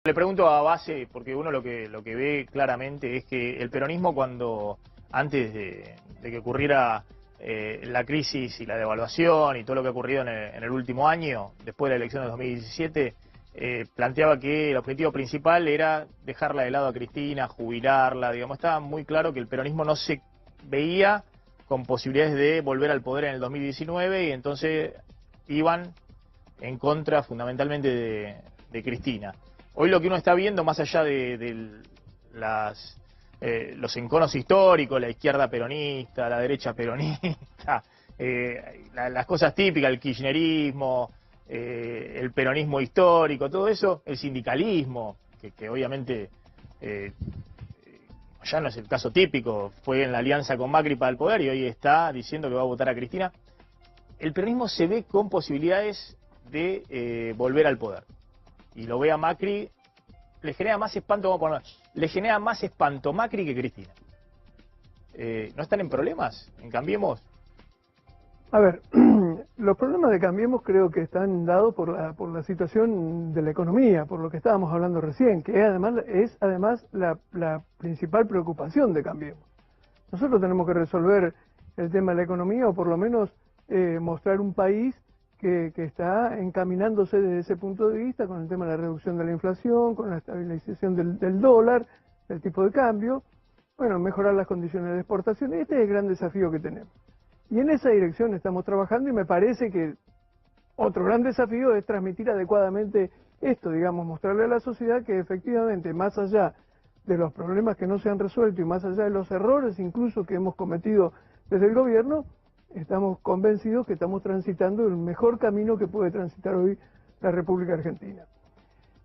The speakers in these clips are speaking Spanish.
Le pregunto a base, porque uno lo que ve claramente es que el peronismo antes de que ocurriera la crisis y la devaluación y todo lo que ha ocurrido en el último año, después de la elección de 2017, planteaba que el objetivo principal era dejarla de lado a Cristina, jubilarla, digamos, estaba muy claro que el peronismo no se veía con posibilidades de volver al poder en el 2019 y entonces iban en contra fundamentalmente de Cristina. Hoy lo que uno está viendo, más allá de los enconos históricos, la izquierda peronista, la derecha peronista, las cosas típicas, el kirchnerismo, el peronismo histórico, todo eso, el sindicalismo, que obviamente ya no es el caso típico, fue en la alianza con Macri para el poder y hoy está diciendo que va a votar a Cristina. El peronismo se ve con posibilidades de volver al poder. Y lo ve a Macri, le genera más espanto, le genera más espanto Macri que Cristina. ¿No están en problemas en Cambiemos? A ver, los problemas de Cambiemos creo que están dados por la situación de la economía, por lo que estábamos hablando recién, que es además la principal preocupación de Cambiemos. Nosotros tenemos que resolver el tema de la economía o por lo menos mostrar un país que está encaminándose desde ese punto de vista con el tema de la reducción de la inflación, con la estabilización del dólar, del tipo de cambio, bueno, mejorar las condiciones de exportación. Este es el gran desafío que tenemos. Y en esa dirección estamos trabajando y me parece que otro gran desafío es transmitir adecuadamente esto, digamos, mostrarle a la sociedad que efectivamente, más allá de los problemas que no se han resuelto y más allá de los errores incluso que hemos cometido desde el gobierno, estamos convencidos que estamos transitando el mejor camino que puede transitar hoy la República Argentina.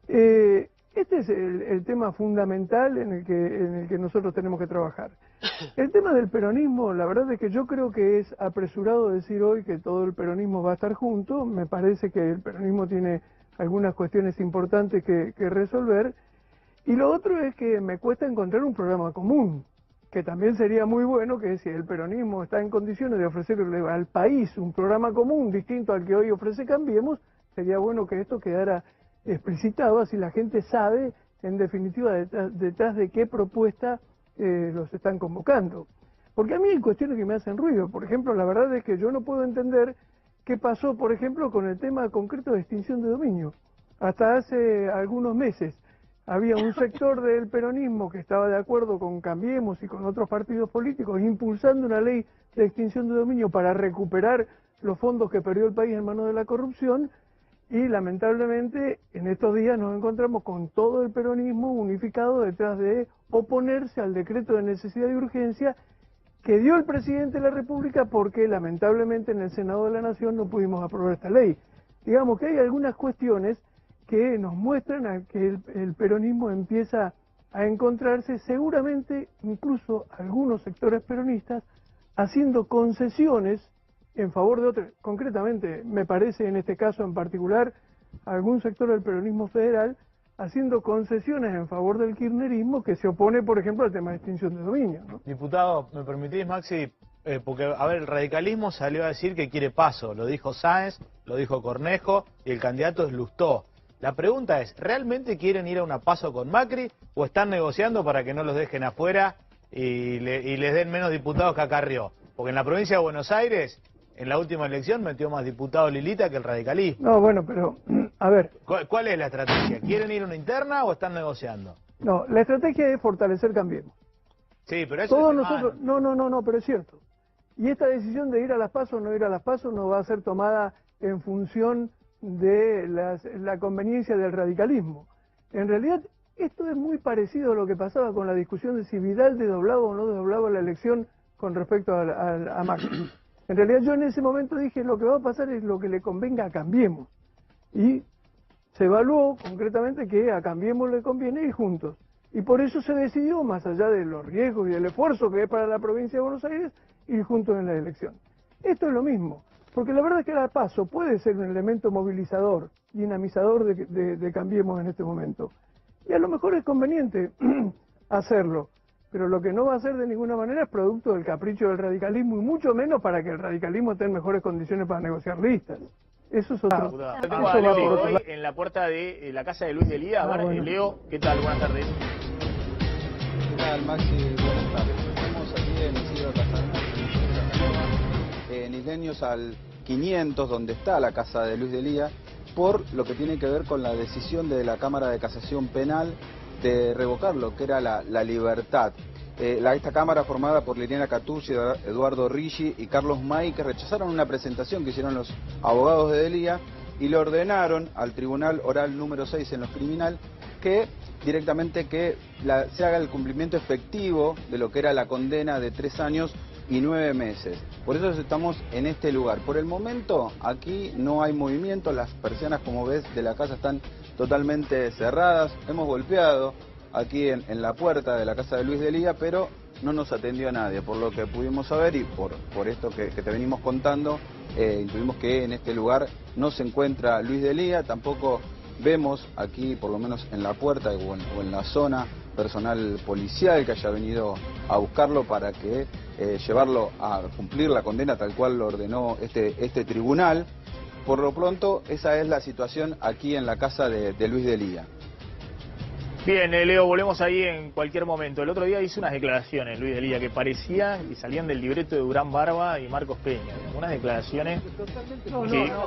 Este es el tema fundamental en el que nosotros tenemos que trabajar. El tema del peronismo, la verdad es que yo creo que es apresurado decir hoy que todo el peronismo va a estar junto. Me parece que el peronismo tiene algunas cuestiones importantes que resolver. Y lo otro es que me cuesta encontrar un programa común, que también sería muy bueno que si el peronismo está en condiciones de ofrecerle al país un programa común distinto al que hoy ofrece Cambiemos, sería bueno que esto quedara explicitado, así la gente sabe en definitiva detrás de qué propuesta los están convocando. Porque a mí hay cuestiones que me hacen ruido. Por ejemplo, la verdad es que yo no puedo entender qué pasó, por ejemplo, con el tema concreto de extinción de dominio. Hasta hace algunos meses había un sector del peronismo que estaba de acuerdo con Cambiemos y con otros partidos políticos impulsando una ley de extinción de dominio para recuperar los fondos que perdió el país en manos de la corrupción y lamentablemente en estos días nos encontramos con todo el peronismo unificado detrás de oponerse al decreto de necesidad y urgencia que dio el presidente de la República porque lamentablemente en el Senado de la Nación no pudimos aprobar esta ley. Digamos que hay algunas cuestiones que nos muestran a que el peronismo empieza a encontrarse, seguramente incluso algunos sectores peronistas, haciendo concesiones en favor de otros. Concretamente, me parece en este caso en particular, algún sector del peronismo federal haciendo concesiones en favor del kirchnerismo que se opone, por ejemplo, al tema de extinción de dominio, ¿no? Diputado, ¿me permitís, Maxi? Porque, a ver, el radicalismo salió a decir que quiere paso, lo dijo Sáenz, lo dijo Cornejo y el candidato es Lustó. La pregunta es, ¿realmente quieren ir a una paso con Macri o están negociando para que no los dejen afuera y les den menos diputados que a Carrió? Porque en la provincia de Buenos Aires, en la última elección, metió más diputados Lilita que el radicalismo. No, bueno, pero, a ver. ¿Cuál es la estrategia? ¿Quieren ir a una interna o están negociando? No, la estrategia es fortalecer Cambiemos. Sí, pero eso todos es nosotros, no, pero es cierto. Y esta decisión de ir a las PASO o no ir a las PASO no va a ser tomada en función de la conveniencia del radicalismo. En realidad, esto es muy parecido a lo que pasaba con la discusión de si Vidal desdoblaba o no desdoblaba la elección con respecto a Macri. En realidad yo en ese momento dije, lo que va a pasar es lo que le convenga a Cambiemos. Y se evaluó concretamente que a Cambiemos le conviene ir juntos. Y por eso se decidió, más allá de los riesgos y del esfuerzo que es para la provincia de Buenos Aires, ir juntos en la elección. Esto es lo mismo. Porque la verdad es que la PASO puede ser un elemento movilizador, dinamizador de Cambiemos en este momento. Y a lo mejor es conveniente hacerlo, pero lo que no va a ser de ninguna manera es producto del capricho del radicalismo y mucho menos para que el radicalismo esté en mejores condiciones para negociar listas. Eso es otro. Yo Eso tengo a va Leo por otro hoy lado. en la puerta de la casa de Luis de Lía. A ver, Bueno. Leo, ¿qué tal? Buenas tardes. ¿Qué tal, Maxi? Buenas tardes. Estamos aquí en Isidro Casanova, en Isleños al 500, donde está la casa de Luis de Lía, por lo que tiene que ver con la decisión de la Cámara de Casación Penal de revocar lo que era la libertad. Esta Cámara formada por Liliana Catucci, Eduardo Ricci y Carlos May, que rechazaron una presentación que hicieron los abogados de Lía y le ordenaron al Tribunal Oral número 6 en lo criminal que directamente se haga el cumplimiento efectivo de lo que era la condena de 3 años y 9 meses. Por eso estamos en este lugar. Por el momento aquí no hay movimiento, las persianas, como ves, de la casa están totalmente cerradas. Hemos golpeado aquí en la puerta de la casa de Luis de Lía, pero no nos atendió nadie. Por lo que pudimos saber y por esto que te venimos contando, intuimos que en este lugar no se encuentra Luis de Lía, tampoco vemos aquí, por lo menos en la puerta o en la zona, personal policial que haya venido a buscarlo para que llevarlo a cumplir la condena tal cual lo ordenó este tribunal. Por lo pronto, esa es la situación aquí en la casa de Luis de Lía. Bien, Leo, volvemos ahí en cualquier momento. El otro día hizo unas declaraciones, Luis de Lía, que parecían y salían del libreto de Durán Barba y Marcos Peña. Unas declaraciones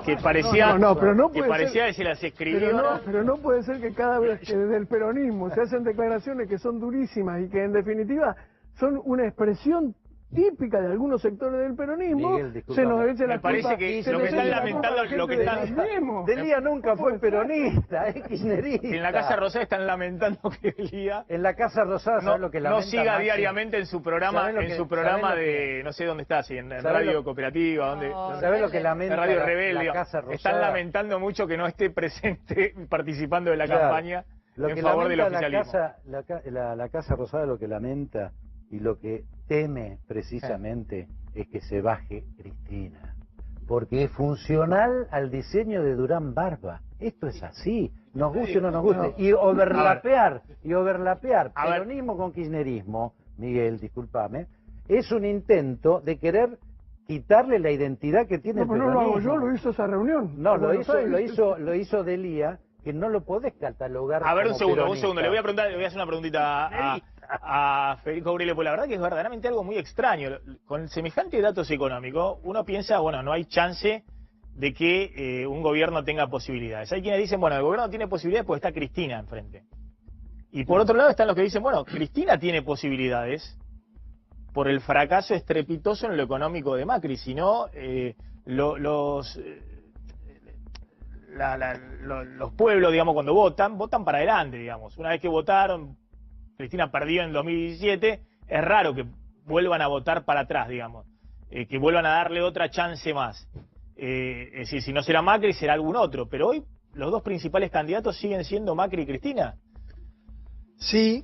que parecía, pero no que puede parecía ser. que se las escribió. Pero no puede ser que cada vez que desde el peronismo se hacen declaraciones que son durísimas y que en definitiva son una expresión típica de algunos sectores del peronismo, Miguel, se nos eche la Me parece culpa, que se lo nos que eche están la culpa lamentando, a la lo que gente están... del peronismo. Delía nunca fue peronista, es kirchnerista. En la Casa Rosada están lamentando que Lía En la Casa Rosada, ¿sabes no, lo que no lamenta siga Maxi? diariamente en su programa, ¿Sabés lo que- de, no sé dónde está, si en ¿sabés Radio lo- Cooperativa, ¿Sabés lo que lamenta en Radio la Rebelde. Casa Rosada? Están lamentando mucho que no esté presente participando de la Claro. campaña Lo en que favor del lamenta oficialismo. la Casa Rosada, lo que lamenta y lo que teme precisamente es que se baje Cristina, porque es funcional al diseño de Durán Barba. Esto es así, nos guste o no nos guste. Y overlapear A ver. peronismo con kirchnerismo, Miguel, discúlpame, es un intento de querer quitarle la identidad que tiene No, el pero no lo hago peronismo. yo, lo hizo esa reunión. No, En Buenos Aires. lo hizo Delía, que no lo podés catalogar A ver, como un segundo, peronista. le voy a hacer una preguntita a Federico Aurelio, porque la verdad que es verdaderamente algo muy extraño. Con semejantes datos económicos, uno piensa, bueno, no hay chance de que un gobierno tenga posibilidades. Hay quienes dicen, bueno, el gobierno tiene posibilidades porque está Cristina enfrente. Y por otro lado están los que dicen, bueno, Cristina tiene posibilidades por el fracaso estrepitoso en lo económico de Macri, si no, los pueblos, digamos, cuando votan para adelante, digamos. Una vez que votaron, Cristina perdió en 2017, es raro que vuelvan a votar para atrás, digamos, que vuelvan a darle otra chance más. Es decir, si no será Macri, será algún otro, pero hoy los dos principales candidatos siguen siendo Macri y Cristina. Sí,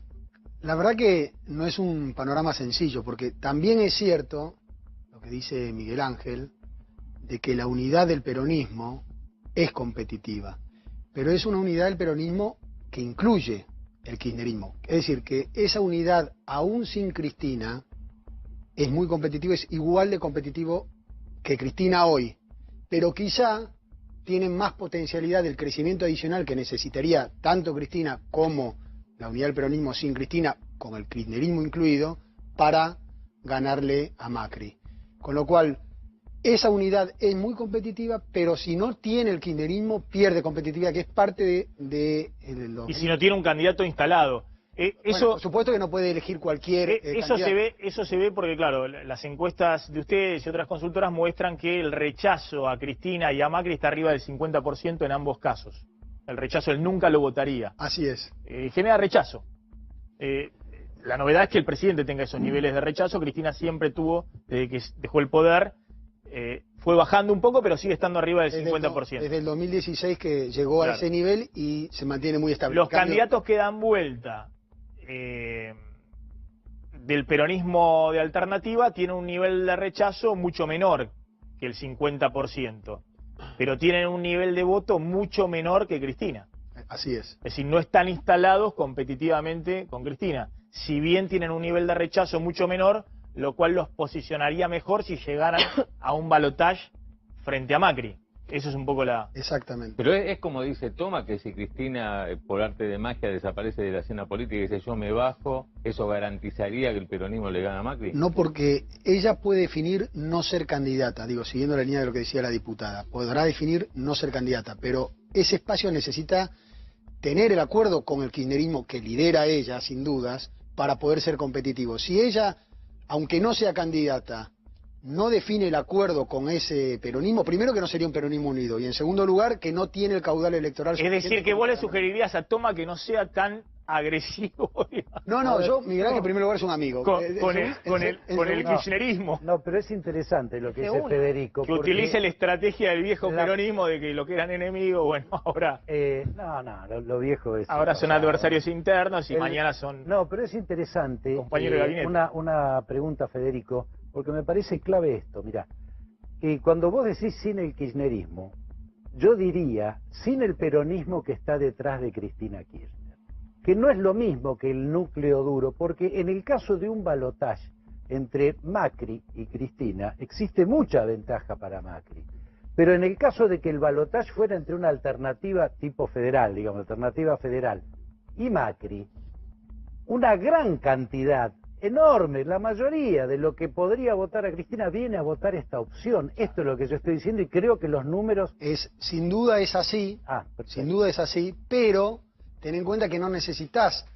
la verdad que no es un panorama sencillo, porque también es cierto lo que dice Miguel Ángel, de que la unidad del peronismo es competitiva, pero es una unidad del peronismo que incluye el kirchnerismo. Es decir, que esa unidad, aún sin Cristina, es muy competitiva, es igual de competitivo que Cristina hoy, pero quizá tienen más potencialidad del crecimiento adicional que necesitaría tanto Cristina como la unidad del peronismo sin Cristina, con el kirchnerismo incluido, para ganarle a Macri. Con lo cual, esa unidad es muy competitiva, pero si no tiene el kirchnerismo, pierde competitividad, que es parte de Y si no tiene un candidato instalado. Bueno, Eso, por supuesto que no puede elegir cualquier candidato. eso se ve porque, claro, las encuestas de ustedes y otras consultoras muestran que el rechazo a Cristina y a Macri está arriba del 50% en ambos casos. El rechazo, él nunca lo votaría. Así es. Genera rechazo. La novedad es que el presidente tenga esos niveles de rechazo. Cristina siempre tuvo, desde que dejó el poder, fue bajando un poco, pero sigue estando arriba del 50%. Desde el 2016 que llegó Claro. a ese nivel y se mantiene muy estable. Los En cambio, candidatos que dan vuelta del peronismo de alternativa tienen un nivel de rechazo mucho menor que el 50%, pero tienen un nivel de voto mucho menor que Cristina. Así es. Es decir, no están instalados competitivamente con Cristina. Si bien tienen un nivel de rechazo mucho menor, lo cual los posicionaría mejor si llegaran a un balotaje frente a Macri. Eso es un poco la... Exactamente. Pero es como dice Toma, que si Cristina por arte de magia desaparece de la escena política y dice yo me bajo, ¿eso garantizaría que el peronismo le gana a Macri? No, porque ella puede definir no ser candidata, digo, siguiendo la línea de lo que decía la diputada, podrá definir no ser candidata, pero ese espacio necesita tener el acuerdo con el kirchnerismo que lidera ella, sin dudas, para poder ser competitivo. Si ella, aunque no sea candidata, no define el acuerdo con ese peronismo, primero que no sería un peronismo unido, y en segundo lugar que no tiene el caudal electoral. Es decir, que vos le sugerirías a Toma que no sea tan agresivo. No, yo, Miguel Ángel, en primer lugar es un amigo. Con el kirchnerismo. No, pero es interesante lo que dice Federico. Que utilice la estrategia del viejo peronismo de que lo que eran enemigos, bueno, ahora... lo viejo es... Ahora son adversarios internos y mañana son... No, pero es interesante. Compañero de gabinete. Una pregunta, Federico, porque me parece clave esto. Mira, cuando vos decís sin el kirchnerismo, yo diría sin el peronismo que está detrás de Cristina Kirchner, que no es lo mismo que el núcleo duro, porque en el caso de un balotaje entre Macri y Cristina existe mucha ventaja para Macri, pero en el caso de que el balotaje fuera entre una alternativa tipo federal, digamos, alternativa federal, y Macri, una gran cantidad, enorme, la mayoría de lo que podría votar a Cristina viene a votar esta opción. Esto es lo que yo estoy diciendo y creo que los números... Sin duda es así, sin duda es así, pero ten en cuenta que no necesitas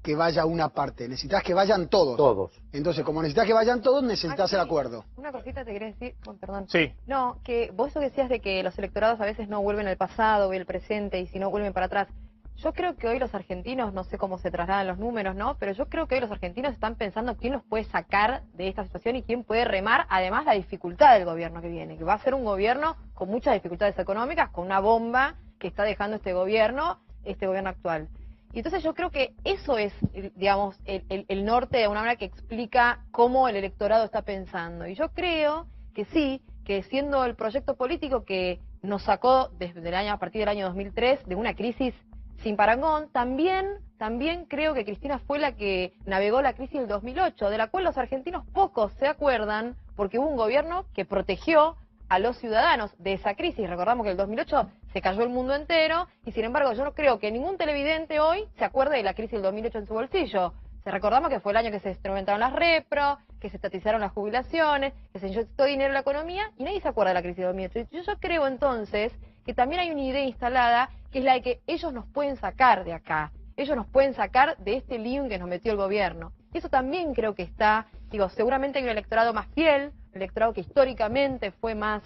que vaya una parte, necesitas que vayan todos. Todos. Entonces, como necesitas que vayan todos, necesitas el acuerdo. Una cosita te quería decir, perdón. Sí. No, que vos eso decías de que los electorados a veces no vuelven al pasado y al presente, y si no vuelven para atrás. Yo creo que hoy los argentinos, no sé cómo se trasladan los números, ¿no? Pero yo creo que hoy los argentinos están pensando quién los puede sacar de esta situación y quién puede remar, además, la dificultad del gobierno que viene, que va a ser un gobierno con muchas dificultades económicas, con una bomba que está dejando este gobierno actual. Y entonces yo creo que eso es, digamos, el norte de una manera que explica cómo el electorado está pensando. Y yo creo que sí, que siendo el proyecto político que nos sacó desde el año, a partir del año 2003 de una crisis sin parangón, también creo que Cristina fue la que navegó la crisis del 2008, de la cual los argentinos pocos se acuerdan, porque hubo un gobierno que protegió a los ciudadanos de esa crisis. Recordamos que en el 2008 se cayó el mundo entero, y sin embargo yo no creo que ningún televidente hoy se acuerde de la crisis del 2008 en su bolsillo. Recordamos que fue el año que se instrumentaron las repro, que se estatizaron las jubilaciones, que se inyectó dinero en la economía, y nadie se acuerda de la crisis del 2008. Yo creo entonces que también hay una idea instalada, que es la de que ellos nos pueden sacar de acá, ellos nos pueden sacar de este lío en que nos metió el gobierno. Y eso también creo que está, seguramente hay un electorado más fiel, un electorado que históricamente fue más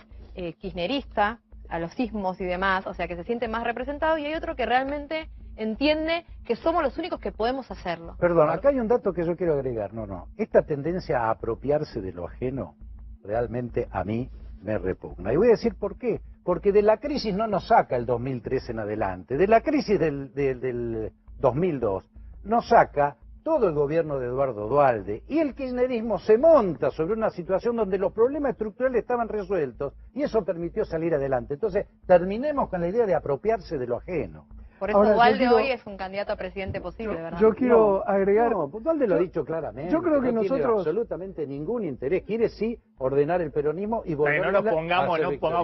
kirchnerista, a los sismos y demás, o sea que se siente más representado, y hay otro que realmente entiende que somos los únicos que podemos hacerlo. Perdón, acá hay un dato que yo quiero agregar. Esta tendencia a apropiarse de lo ajeno realmente a mí me repugna. Y voy a decir por qué. Porque de la crisis no nos saca el 2003 en adelante, de la crisis del 2002 nos saca todo el gobierno de Eduardo Duhalde, y el kirchnerismo se monta sobre una situación donde los problemas estructurales estaban resueltos y eso permitió salir adelante. Entonces, terminemos con la idea de apropiarse de lo ajeno. Por eso Duhalde hoy es un candidato a presidente posible, ¿verdad? Yo quiero agregar... No, Duhalde lo ha dicho claramente. Yo creo que no tiene nosotros... absolutamente ningún interés. Quiere sí ordenar el peronismo y volver no nos pongamos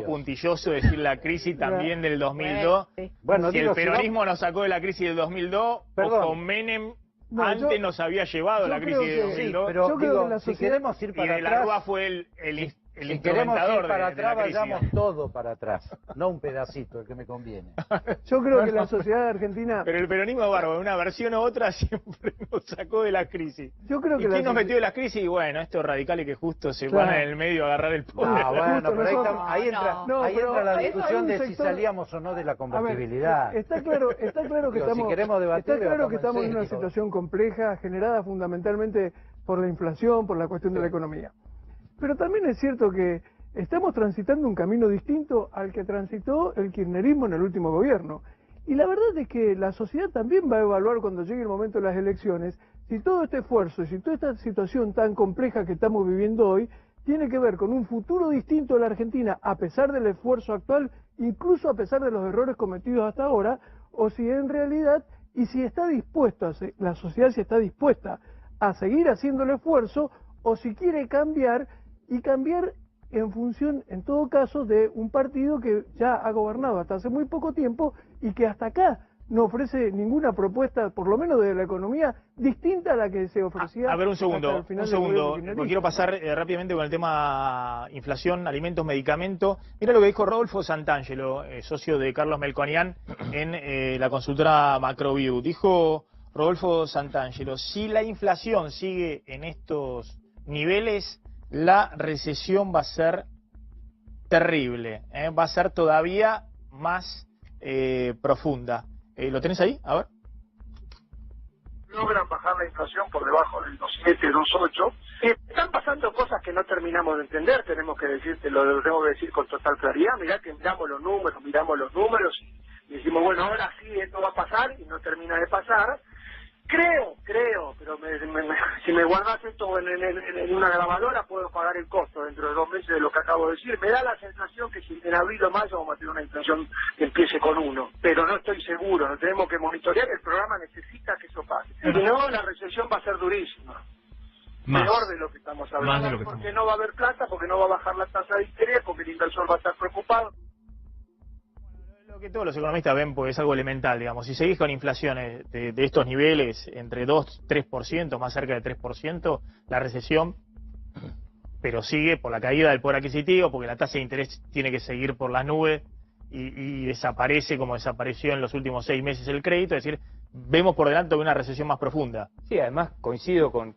puntilloso decir la crisis también del 2002. Bueno, si el peronismo nos sacó de la crisis del 2002, o con Menem antes nos había llevado la crisis del 2002. Sí, pero yo creo que la si queremos ir para y de la Rúa fue el si queremos ir para de atrás, la crisis, vayamos todo para atrás, no un pedacito, el que me conviene. Yo creo que la sociedad argentina... Pero el peronismo, bárbaro, una versión u otra siempre nos sacó de la crisis. Yo creo que ¿Y quién nos metió de la crisis? Y bueno, estos radicales que justo se van en el medio a agarrar el poder. Bueno, pero ahí entra la discusión de si salíamos o no de la convertibilidad. Está claro que estamos, si queremos debatir, está claro que estamos en una situación compleja, generada fundamentalmente por la inflación, por la cuestión de la economía. Pero también es cierto que estamos transitando un camino distinto al que transitó el kirchnerismo en el último gobierno. Y la verdad es que la sociedad también va a evaluar cuando llegue el momento de las elecciones si todo este esfuerzo, si toda esta situación tan compleja que estamos viviendo hoy tiene que ver con un futuro distinto de la Argentina a pesar del esfuerzo actual, incluso a pesar de los errores cometidos hasta ahora, o si en realidad, y si está dispuesto, la sociedad si está dispuesta a seguir haciendo el esfuerzo, o si quiere cambiar y cambiar en función, en todo caso, de un partido que ya ha gobernado hasta hace muy poco tiempo y que hasta acá no ofrece ninguna propuesta, por lo menos de la economía, distinta a la que se ofrecía. A ver, un segundo, hasta el final del gobierno kirchnerista. porque quiero pasar rápidamente con el tema inflación, alimentos, medicamentos. Mira lo que dijo Rodolfo Santangelo, socio de Carlos Melconian en la consultora Macroview. Dijo Rodolfo Santangelo, si la inflación sigue en estos niveles, la recesión va a ser terrible, va a ser todavía más profunda. ¿Lo tenés ahí? A ver. Logran bajar la inflación por debajo del 2,7, 2,8. Están pasando cosas que no terminamos de entender, tenemos que decirte, lo tengo que decir con total claridad. Mirá que miramos los números y decimos, bueno, ahora sí esto va a pasar y no termina de pasar. Creo, pero si me guardas esto en una grabadora puedo pagar el costo dentro de 2 meses de lo que acabo de decir. Me da la sensación que si en abril o mayo vamos a tener una inflación que empiece con 1, pero no estoy seguro, no tenemos que monitorear, el programa necesita que eso pase. Si no, la recesión va a ser durísima. Peor de lo que estamos hablando, porque no va a haber plata, porque no va a bajar la tasa de interés, porque el inversor va a estar preocupado. Lo que todos los economistas ven, pues es algo elemental, digamos. Si seguís con inflaciones de estos niveles, entre 2-3%, más cerca del 3%, la recesión, pero sigue por la caída del poder adquisitivo, porque la tasa de interés tiene que seguir por las nubes y desaparece como desapareció en los últimos 6 meses el crédito, es decir, vemos por delante una recesión más profunda. Sí, además coincido con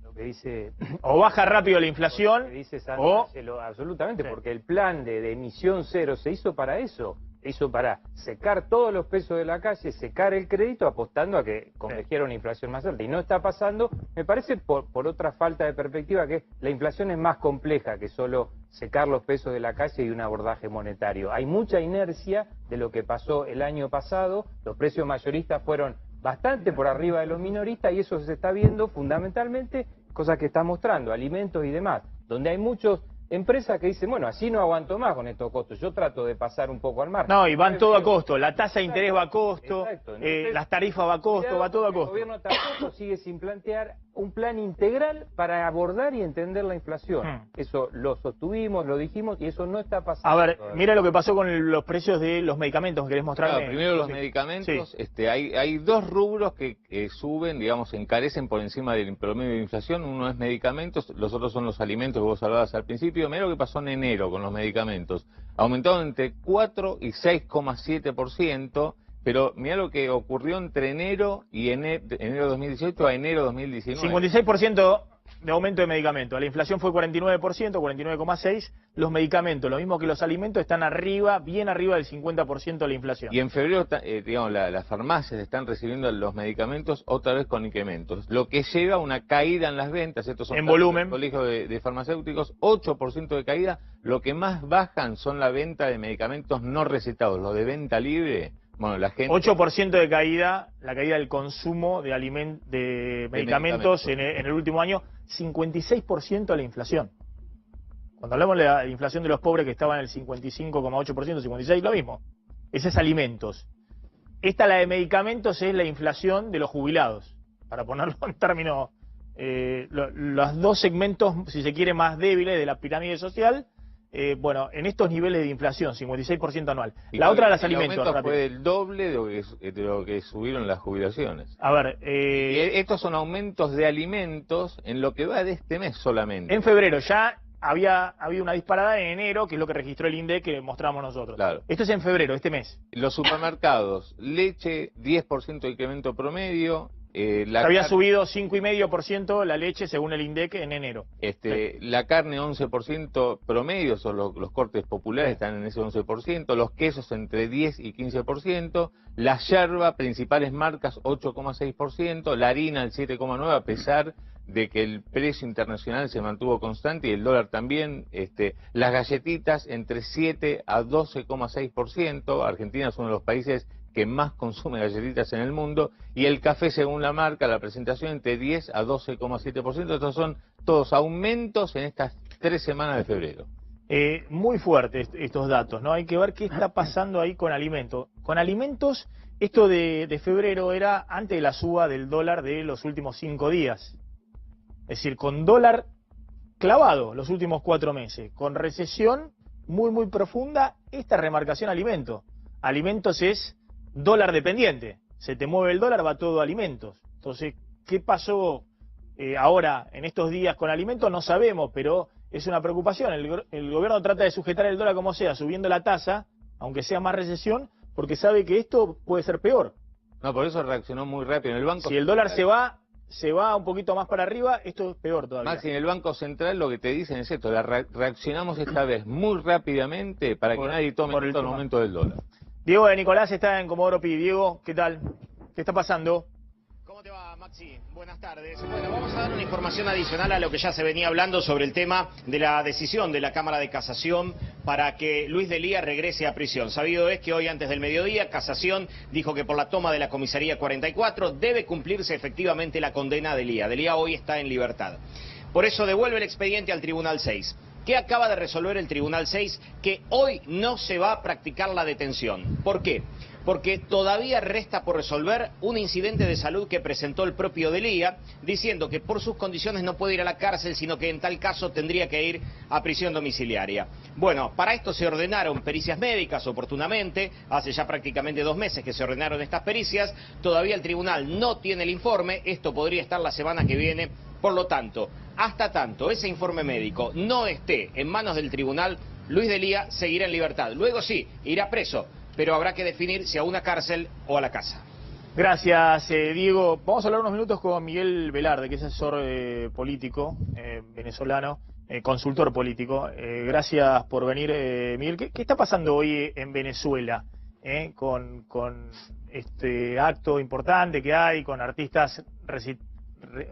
lo que dice... O baja rápido la inflación, que dice o... absolutamente, Sí. porque el plan de emisión cero se hizo para eso. Se hizo para secar todos los pesos de la calle, secar el crédito, apostando a que convergiera una inflación más alta. Y no está pasando, me parece, por otra falta de perspectiva, que la inflación es más compleja que solo secar los pesos de la calle y un abordaje monetario. Hay mucha inercia de lo que pasó el año pasado, los precios mayoristas fueron bastante por arriba de los minoristas y eso se está viendo fundamentalmente, cosas que está mostrando, alimentos y demás, donde hay muchos empresas que dicen, bueno, así no aguanto más con estos costos, yo trato de pasar un poco al margen. No, y van todo a costo, la tasa de interés va a costo, Exacto. Entonces, las tarifas va a costo, va todo a el costo. gobierno tampoco sigue sin plantear un plan integral para abordar y entender la inflación. Eso lo sostuvimos, lo dijimos y eso no está pasando. A ver, todavía. mira lo que pasó con los precios de los medicamentos, ¿querés mostrarme? Claro, primero los Sí. medicamentos, Sí. hay 2 rubros que suben, digamos, encarecen por encima del promedio de inflación. Uno es medicamentos, los otros son los alimentos que vos hablabas al principio. Mira lo que pasó en enero con los medicamentos. Aumentaron entre 4 y 6,7%, pero mira lo que ocurrió entre enero y enero 2018 a enero 2019. 56% de aumento de medicamentos. La inflación fue 49%, 49,6%. Los medicamentos, lo mismo que los alimentos, están arriba, bien arriba del 50% de la inflación. Y en febrero, digamos, las farmacias están recibiendo los medicamentos otra vez con incrementos, lo que lleva a una caída en las ventas. Estos son En datos volumen. del Colegio de Farmacéuticos, 8% de caída. Lo que más bajan son la venta de medicamentos no recetados, los de venta libre. Bueno, la gente... 8% de caída, la caída del consumo de medicamentos en el último año, 56% de la inflación. Cuando hablamos de la inflación de los pobres, que estaba en el 55,8%, 56%, lo mismo. Ese es alimentos. La de medicamentos, es la inflación de los jubilados, para ponerlo en términos, los 2 segmentos, si se quiere, más débiles de la pirámide social. Bueno, en estos niveles de inflación, 56% anual. La otra, las alimentos. El aumento rápido. fue el doble de lo que subieron las jubilaciones. A ver, Estos son aumentos de alimentos en lo que va de este mes solamente. en febrero ya había habido una disparada en enero, que es lo que registró el INDEC que mostramos nosotros. Claro. Esto es en febrero, este mes. Los supermercados, leche, 10% de incremento promedio. Había subido 5,5% la leche según el INDEC en enero. La carne 11% promedio, son los cortes populares, están en ese 11%, los quesos entre 10 y 15%, la yerba, principales marcas 8,6%, la harina el 7,9%, a pesar de que el precio internacional se mantuvo constante y el dólar también. Las galletitas entre 7 a 12,6%, Argentina es uno de los países que más consume galletitas en el mundo, y el café, según la marca, la presentación, entre 10 a 12,7%. Estos son todos aumentos en estas 3 semanas de febrero. Muy fuertes estos datos, ¿no? Hay que ver qué está pasando ahí con alimentos. Con alimentos, esto de febrero era antes de la suba del dólar de los últimos 5 días. Es decir, con dólar clavado los últimos 4 meses, con recesión muy profunda, esta remarcación alimentos. Alimentos es dólar dependiente, se te mueve el dólar, va todo a alimentos. Entonces, ¿qué pasó ahora en estos días con alimentos? No sabemos, pero es una preocupación. El gobierno trata de sujetar el dólar como sea, subiendo la tasa, aunque sea más recesión, porque sabe que esto puede ser peor. No, por eso reaccionó muy rápido. En el Banco Si el dólar se va un poquito más para arriba, esto es peor todavía. Maxi, en el Banco Central lo que te dicen es esto, reaccionamos esta vez muy rápidamente para que nadie tome el aumento del dólar. Diego de Nicolás está en Comodoro Pi. Diego, ¿qué tal? ¿Qué está pasando? ¿Cómo te va, Maxi? Buenas tardes. Bueno, vamos a dar una información adicional a lo que ya se venía hablando sobre el tema de la decisión de la Cámara de Casación para que Luis Delía regrese a prisión. Sabido es que hoy antes del mediodía, Casación dijo que por la toma de la comisaría 44 debe cumplirse efectivamente la condena de Delía. Delía hoy está en libertad. Por eso devuelve el expediente al Tribunal 6. ¿Qué acaba de resolver el Tribunal 6? Que hoy no se va a practicar la detención. ¿Por qué? Porque todavía resta por resolver un incidente de salud que presentó el propio Delía, diciendo que por sus condiciones no puede ir a la cárcel, sino que en tal caso tendría que ir a prisión domiciliaria. Bueno, para esto se ordenaron pericias médicas oportunamente, hace ya prácticamente 2 meses que se ordenaron estas pericias, todavía el tribunal no tiene el informe, esto podría estar la semana que viene, por lo tanto, hasta tanto ese informe médico no esté en manos del tribunal, Luis Delía seguirá en libertad. Luego sí, irá preso, pero habrá que definir si a una cárcel o a la casa. Gracias, Diego. Vamos a hablar unos minutos con Miguel Velarde, que es asesor político venezolano, consultor político. Gracias por venir, Miguel. ¿Qué está pasando hoy en Venezuela con este acto importante que hay, con artistas,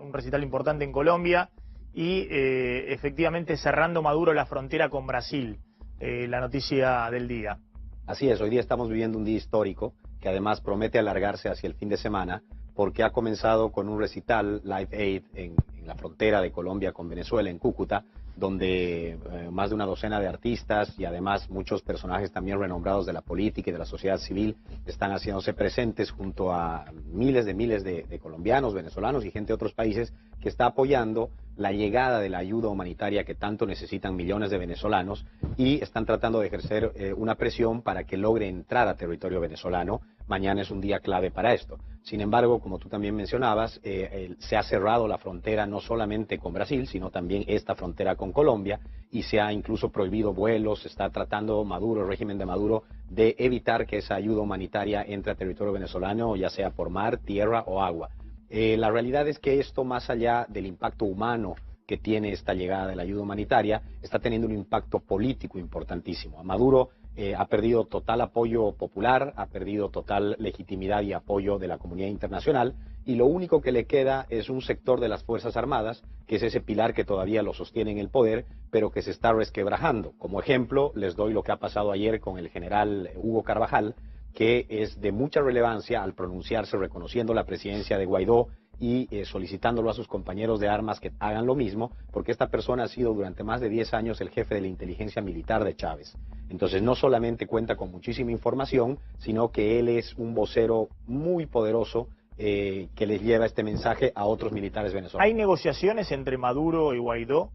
un recital importante en Colombia y efectivamente cerrando Maduro la frontera con Brasil? La noticia del día. Así es, hoy día estamos viviendo un día histórico que además promete alargarse hacia el fin de semana porque ha comenzado con un recital Live Aid en la frontera de Colombia con Venezuela, en Cúcuta, donde más de una docena de artistas y además muchos personajes también renombrados de la política y de la sociedad civil están haciéndose presentes junto a miles de colombianos, venezolanos y gente de otros países que está apoyando la llegada de la ayuda humanitaria que tanto necesitan millones de venezolanos y están tratando de ejercer una presión para que logre entrar a territorio venezolano. Mañana es un día clave para esto. Sin embargo, como tú también mencionabas, se ha cerrado la frontera no solamente con Brasil, sino también esta frontera con Colombia y se ha incluso prohibido vuelos. Está tratando Maduro, el régimen de Maduro, de evitar que esa ayuda humanitaria entre a territorio venezolano, ya sea por mar, tierra o agua. La realidad es que esto, más allá del impacto humano que tiene esta llegada de la ayuda humanitaria, está teniendo un impacto político importantísimo. A Maduro ha perdido total apoyo popular, ha perdido total legitimidad y apoyo de la comunidad internacional, y lo único que le queda es un sector de las Fuerzas Armadas, que es ese pilar que todavía lo sostiene en el poder, pero que se está resquebrajando. Como ejemplo, les doy lo que ha pasado ayer con el general Hugo Carvajal, que es de mucha relevancia al pronunciarse reconociendo la presidencia de Guaidó y solicitándolo a sus compañeros de armas que hagan lo mismo, porque esta persona ha sido durante más de 10 años el jefe de la inteligencia militar de Chávez. Entonces no solamente cuenta con muchísima información, sino que él es un vocero muy poderoso que les lleva este mensaje a otros militares venezolanos. ¿Hay negociaciones entre Maduro y Guaidó?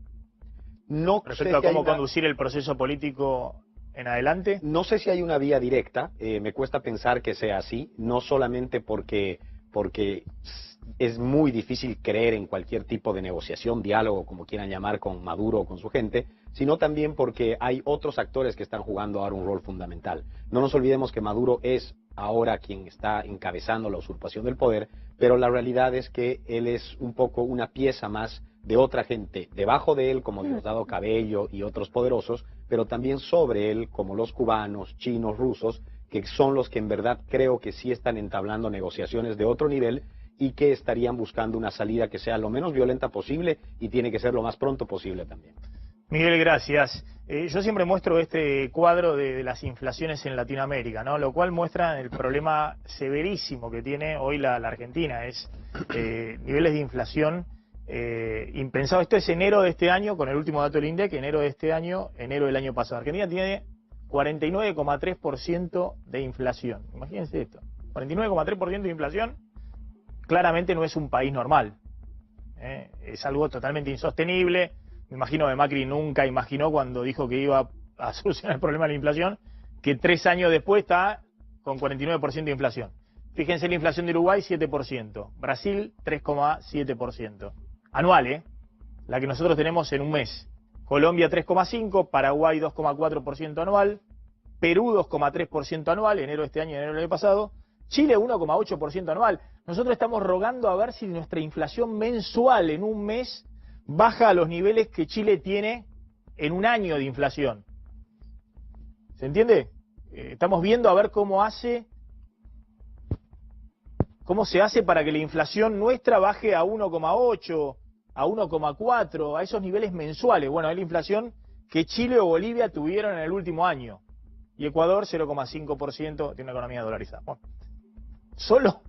No respecto a cómo conducir el proceso político en adelante. No sé si hay una vía directa, me cuesta pensar que sea así, no solamente porque es muy difícil creer en cualquier tipo de negociación, diálogo, como quieran llamar, con Maduro o con su gente, sino también porque hay otros actores que están jugando ahora un rol fundamental. No nos olvidemos que Maduro es ahora quien está encabezando la usurpación del poder, pero la realidad es que él es un poco una pieza más de otra gente debajo de él, como Diosdado Cabello y otros poderosos, pero también sobre él, como los cubanos, chinos, rusos, que son los que en verdad creo que sí están entablando negociaciones de otro nivel y que estarían buscando una salida que sea lo menos violenta posible y tiene que ser lo más pronto posible también. Miguel, gracias. Yo siempre muestro este cuadro de las inflaciones en Latinoamérica, ¿no? Lo cual muestra el problema severísimo que tiene hoy la Argentina. Es niveles de inflación impensado. Esto es enero de este año, con el último dato del INDEC, enero de este año, enero del año pasado. Argentina tiene 49,3% de inflación. Imagínense esto. 49,3% de inflación claramente no es un país normal. Es algo totalmente insostenible. me imagino que Macri nunca imaginó cuando dijo que iba a solucionar el problema de la inflación, que 3 años después está con 49% de inflación. Fíjense la inflación de Uruguay, 7%. Brasil, 3,7%. Anual, ¿eh? La que nosotros tenemos en un mes. Colombia, 3,5%. Paraguay, 2,4% anual. Perú, 2,3% anual, enero de este año y enero del año pasado. Chile, 1,8% anual. Nosotros estamos rogando a ver si nuestra inflación mensual en un mes baja a los niveles que Chile tiene en un año de inflación. ¿Se entiende? Estamos viendo a ver cómo se hace para que la inflación nuestra baje a 1,8, a 1,4, a esos niveles mensuales. Bueno, es la inflación que Chile o Bolivia tuvieron en el último año. Y Ecuador, 0,5%, tiene una economía dolarizada. Bueno, solo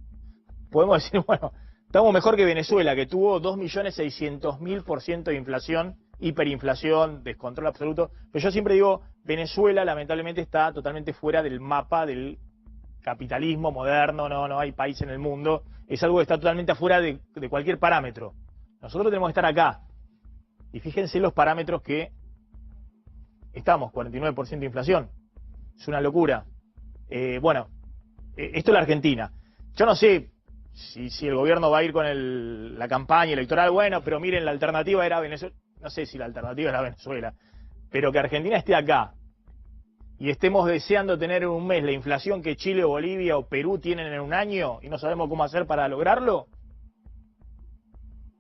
podemos decir, bueno, estamos mejor que Venezuela, que tuvo 2.600.000% de inflación, hiperinflación, descontrol absoluto. Pero yo siempre digo, Venezuela lamentablemente está totalmente fuera del mapa del capitalismo moderno, no hay país en el mundo. Es algo que está totalmente afuera de cualquier parámetro. Nosotros tenemos que estar acá. Y fíjense los parámetros que estamos, 49% de inflación. Es una locura. Bueno, esto es la Argentina. Yo no sé si el gobierno va a ir con la campaña electoral, bueno, pero miren, la alternativa era Venezuela. No sé si la alternativa era Venezuela, pero que Argentina esté acá y estemos deseando tener en un mes la inflación que Chile, Bolivia o Perú tienen en un año y no sabemos cómo hacer para lograrlo,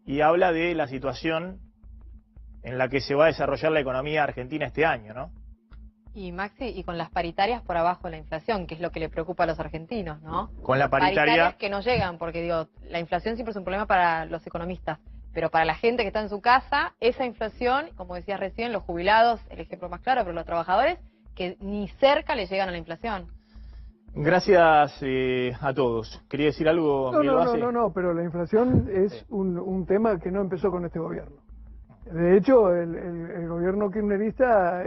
y habla de la situación en la que se va a desarrollar la economía argentina este año, ¿no? Y Maxi, y con las paritarias por abajo de la inflación, que es lo que le preocupa a los argentinos, ¿no? Con la Paritarias que no llegan, porque digo, la inflación siempre es un problema para los economistas, pero para la gente que está en su casa, esa inflación, como decías recién, los jubilados, el ejemplo más claro, pero los trabajadores, que ni cerca le llegan a la inflación. Gracias a todos. ¿Quería decir algo? No, pero la inflación es un tema que no empezó con este gobierno. De hecho, el gobierno kirchnerista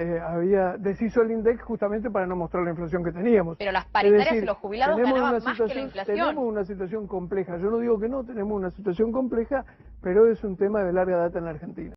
deshizo el INDEC justamente para no mostrar la inflación que teníamos. Pero las paritarias y los jubilados ganaban más que la inflación. Tenemos una situación compleja. Yo no digo que no, tenemos una situación compleja, pero es un tema de larga data en la Argentina.